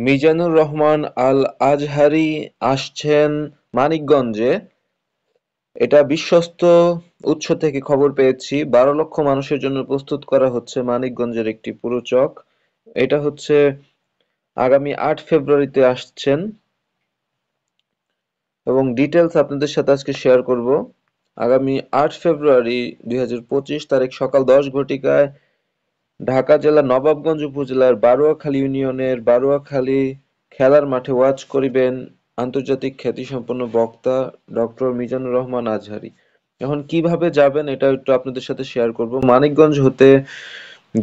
মিজানুর রহমান আল আজহারী আসছেন মানিকগঞ্জে। এটা বিশ্বস্ত উৎস থেকে খবর পেয়েছি। ১২ লক্ষ মানুষের জন্য প্রস্তুত করা হচ্ছে মানিকগঞ্জের একটি পুরো চক। এটা হচ্ছে আগামী ৮ ফেব্রুয়ারিতে আসছেন এবং ডিটেলস আপনাদের সাথে আজকে শেয়ার করব। আগামী ৮ ফেব্রুয়ারি ২০২৫ তারিখ সকাল ১০ ঘটিকায় ঢাকা জেলার নবাবগঞ্জ উপজেলার বারুয়াখালী ইউনিয়নের বারুয়াখালী খেলার মাঠে ওয়াজ করিবেন আন্তর্জাতিক খ্যাতিসম্পন্ন বক্তা ডক্টর মিজানুর রহমান আজহারী। এখন কিভাবে যাবেন এটা একটু আপনাদের সাথে শেয়ার করব। মানিকগঞ্জ হতে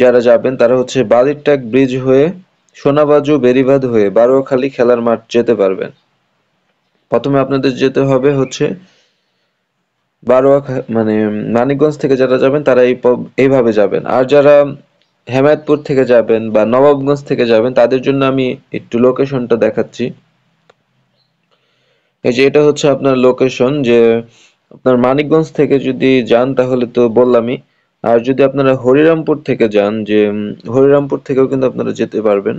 যারা যাবেন তারা হচ্ছে বালিরটাক ব্রিজ হয়ে সোনাবাজু বেড়িবাঁধ হয়ে বারুয়াখালী খেলার মাঠ যেতে পারবেন। প্রথমে আপনাদের যেতে হবে হচ্ছে মানিকগঞ্জ থেকে যারা যাবেন তারা এইভাবে যাবেন। আর যারা হেমায়েতপুর থেকে যাবেন বা নবাবগঞ্জ থেকে যাবেন তাদের জন্য আমি একটু লোকেশনটা দেখাচ্ছি। এই যে এটা হচ্ছে আপনার লোকেশন, যে আপনার মানিকগঞ্জ থেকে যদি যান তাহলে তো বললামই। আর যদি আপনারা হরিরামপুর থেকে যান, যে হরিরামপুর থেকেও কিন্তু আপনারা যেতে পারবেন।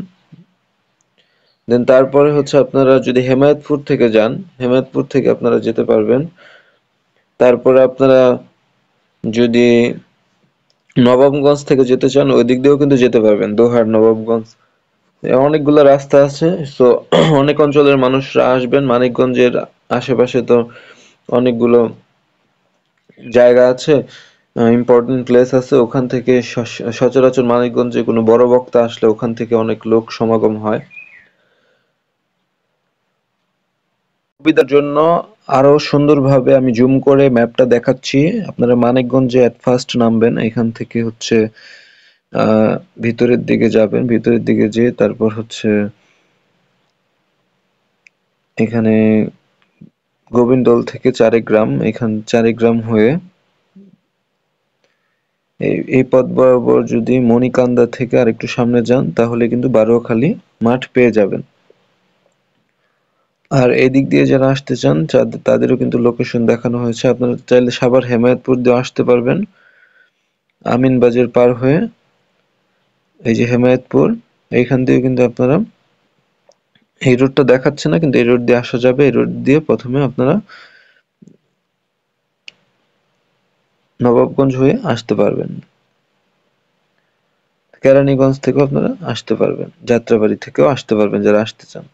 দেন তারপরে হচ্ছে আপনারা যদি হেমায়েতপুর থেকে যান, হেমায়েতপুর থেকে আপনারা যেতে পারবেন। তারপরে আপনারা যদি নবাবগঞ্জ থেকে যেতে চান ওই দিক দিয়েও কিন্তু যেতে পারবেন, দোহার নবাবগঞ্জ। অনেকগুলো রাস্তা আছে। সো অনেক অঞ্চলের মানুষরা আসবেন। মানিকগঞ্জের আশেপাশে তো অনেকগুলো জায়গা আছে, ইম্পর্টেন্ট প্লেস আছে। ওখান থেকে সচরাচর মানিকগঞ্জে কোনো বড় বক্তা আসলে ওখান থেকে অনেক লোক সমাগম হয়। সুবিধার জন্য আরো সুন্দরভাবে আমি জুম করে ম্যাপটা দেখাচ্ছি। আপনারা মানিকগঞ্জে এট ফার্স্ট নামবেন, এখান থেকে হচ্ছে আহ ভিতরের দিকে যাবেন, ভিতরের দিকে যেয়ে তারপর হচ্ছে এখানে গোবিন্দল থেকে চারিগ্রাম, এখান চারিগ্রাম হয়ে এই পথ বরাবর যদি মণিকান্দা থেকে আরেকটু সামনে যান তাহলে কিন্তু বারুয়াখালী মাঠ পেয়ে যাবেন। আর এদিক দিয়ে যারা আসতে চান তাদেরও কিন্তু লোকেশন দেখানো হয়েছে। আপনারা চাইলে সাভার হেমায়েতপুর দিয়ে আসতে পারবেন আমিনবাজার পার হয়ে। এই যে হেমায়েতপুর, এইখান দিয়ে কিন্তু আপনারা, এই রোডটা দেখাচ্ছে না কিন্তু এই রোড দিয়ে আসা যাবে। এই রোড দিয়ে প্রথমে আপনারা নবাবগঞ্জ হয়ে আসতে পারবেন। কেরানীগঞ্জ থেকেও আপনারা আসতে পারবেন, যাত্রাবাড়ি থেকেও আসতে পারবেন যারা আসতে চান।